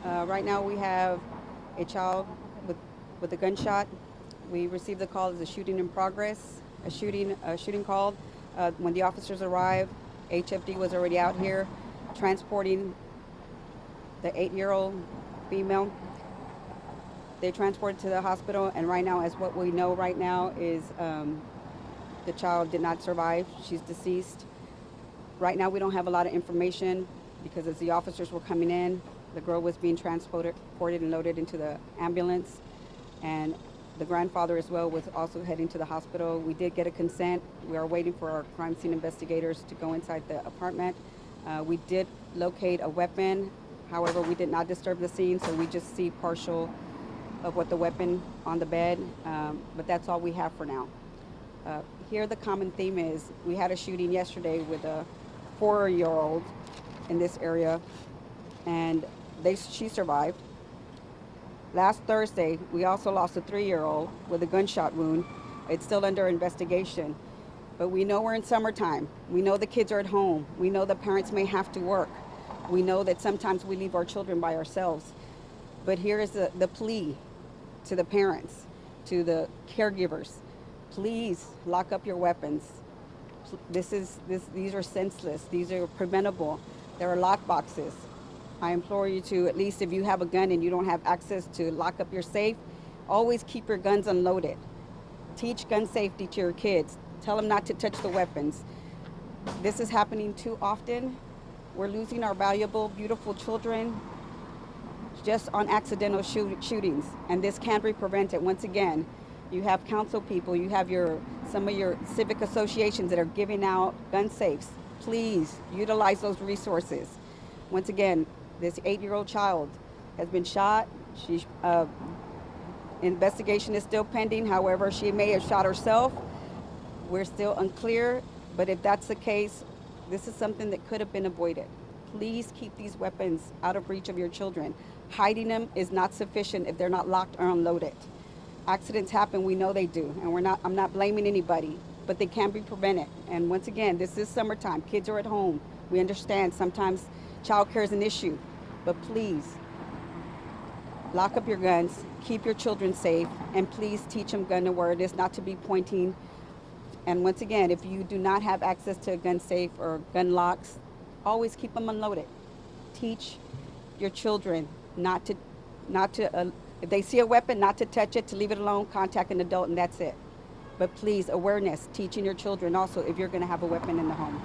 Right now we have a child with, with a gunshot. We received the call as a shooting in progress, a shooting call. When the officers arrived, HFD was already out here transporting the 8-year-old female. They transported to the hospital, and right now, as what we know right now, is the child did not survive. She's deceased. Right now, we don't have a lot of information because as the officers were coming in, the girl was being transported and loaded into the ambulance, and the grandfather as well was also heading to the hospital. We did get a consent. We are waiting for our crime scene investigators to go inside the apartment. We did locate a weapon. However, we did not disturb the scene, so we just see partial of what the weapon on the bed, but that's all we have for now. Here the common theme is we had a shooting yesterday with a 4-year-old in this area, and she survived. Last Thursday, we also lost a 3-year-old with a gunshot wound. It's still under investigation, but we know we're in summertime. We know the kids are at home. We know the parents may have to work. We know that sometimes we leave our children by ourselves. But here is the plea to the parents, to the caregivers. Please lock up your weapons. These are senseless. These are preventable. There are lock boxes. I implore you to, at least if you have a gun and you don't have access to lock up your safe, always keep your guns unloaded. Teach gun safety to your kids. Tell them not to touch the weapons. This is happening too often. We're losing our valuable, beautiful children just on accidental shootings, and this can be prevented. Once again, you have council people, you have some of your civic associations that are giving out gun safes. Please utilize those resources. Once again, this 8-year-old child has been shot. Investigation is still pending. However, she may have shot herself. We're still unclear, but if that's the case, this is something that could have been avoided. Please keep these weapons out of reach of your children. Hiding them is not sufficient if they're not locked or unloaded. Accidents happen, we know they do, and I'm not blaming anybody, but they can be prevented. And once again, this is summertime. Kids are at home. We understand sometimes childcare is an issue, but please lock up your guns, keep your children safe, and please teach them gun awareness, not to be pointing. And once again, if you do not have access to a gun safe or gun locks, always keep them unloaded. Teach your children not to, if they see a weapon, not to touch it, to leave it alone, contact an adult, and that's it. But please, awareness, teaching your children also if you're going to have a weapon in the home.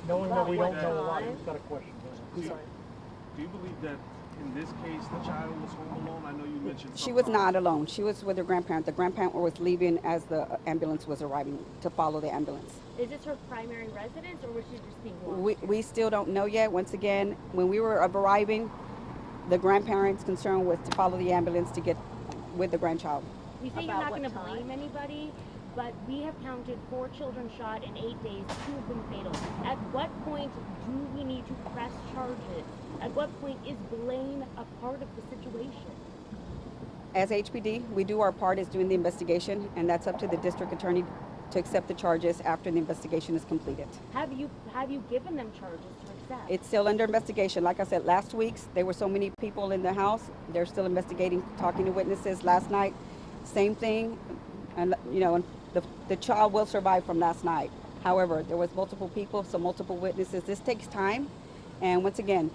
Knowing that we don't know a lot, who's got a question? Do you believe that in this case the child was home alone? I know you mentioned She was not alone. She was with her grandparent. The grandparent was leaving as the ambulance was arriving to follow the ambulance. Is this her primary residence, or was she just being watched? We still don't know yet. Once again, when we were arriving, the grandparents' concern was to follow the ambulance to get with the grandchild. You say you're not going to blame anybody, but we have counted 4 children shot in 8 days, 2 of them fatal. At what point do we need to press charges? At what point is blame a part of the situation? As HPD, we do our part as doing the investigation, and that's up to the district attorney to accept the charges after the investigation is completed. Have you given them charges to accept? It's still under investigation. Like I said, last week's, there were so many people in the house. They're still investigating, talking to witnesses. Last night, same thing. And the child will survive from last night. However, there was multiple people, so multiple witnesses. This takes time. And once again,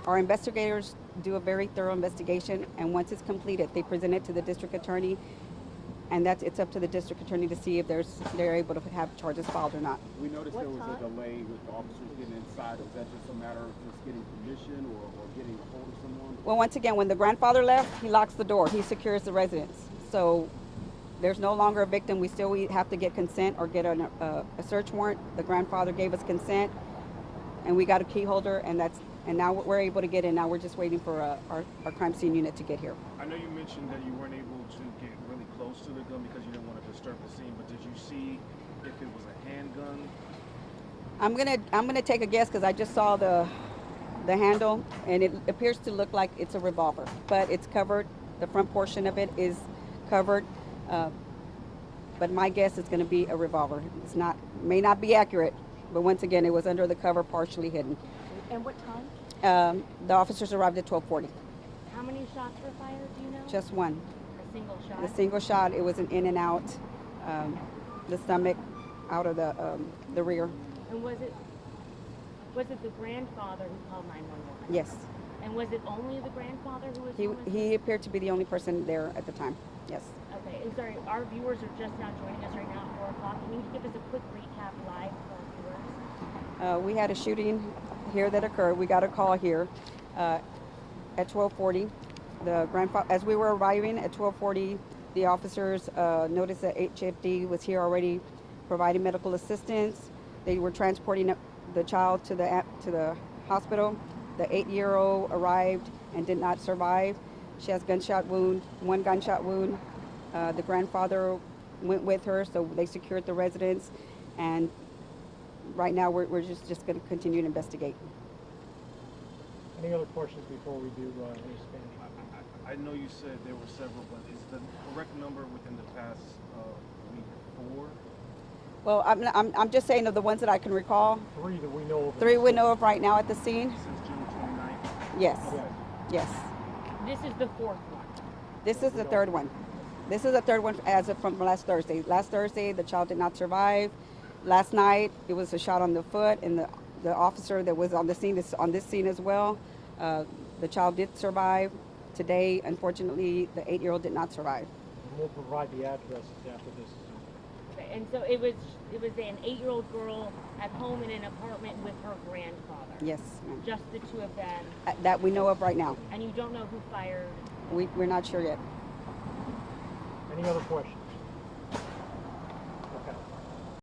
our investigators do a very thorough investigation, and once it's completed, they present it to the district attorney, and it's up to the district attorney to see if they're able to have charges filed or not. We noticed there was a delay with the officers getting inside. Is that just a matter of just getting permission or getting a hold of someone? Well, once again, when the grandfather left, he locks the door. He secures the residence. So there's no longer a victim. We have to get consent or get a search warrant. The grandfather gave us consent, and we got a key holder, and now we're able to get in. Now we're just waiting for our crime scene unit to get here. I know you mentioned that you weren't able to get really close to the gun because you didn't want to disturb the scene, but did you see if it was a handgun? I'm gonna take a guess because I just saw the handle, and it appears to look like it's a revolver, but it's covered. The front portion of it is covered, but my guess is going to be a revolver. May not be accurate, but once again, it was under the cover, partially hidden. And what time? The officers arrived at 12:40. How many shots were fired? Do you know? Just one. a single shot. The single shot. It was an in and out, the stomach, out of the rear. And was it the grandfather who called 911? Yes. And was it only the grandfather who was He home? he appeared to be the only person there at the time. Yes. Okay, and sorry, our viewers are just now joining us right now at 4 o'clock. Can you give us a quick recap live for our viewers? We had a shooting here that occurred. We got a call here at 12:40. The grandfather, as we were arriving at 12:40, the officers noticed that HFD was here already, providing medical assistance. They were transporting the child to the hospital. The 8-year-old arrived and did not survive. She has one gunshot wound. The grandfather went with her, so they secured the residence, and right now we're just going to continue to investigate. Any other questions before we do any Spanish? I know you said there were several, but is the correct number within the past week 4? Well, I'm just saying of the ones that I can recall. 3 that we know of. 3 we know of right now at the scene. Since June 29th? Yes. Yes. Yes. This is the fourth one. This is the third one. This is the third one as of from last Thursday. Last Thursday, the child did not survive. Last night, it was a shot on the foot, and the officer that was on the scene is on this scene as well. The child did survive. Today, unfortunately, the 8-year-old did not survive. And we'll provide the addresses after this is over. Okay, and so it was an 8-year-old girl at home in an apartment with her grandfather. Yes, ma'am. Just the two of them. That we know of right now. And you don't know who fired. We're not sure yet. Any other questions?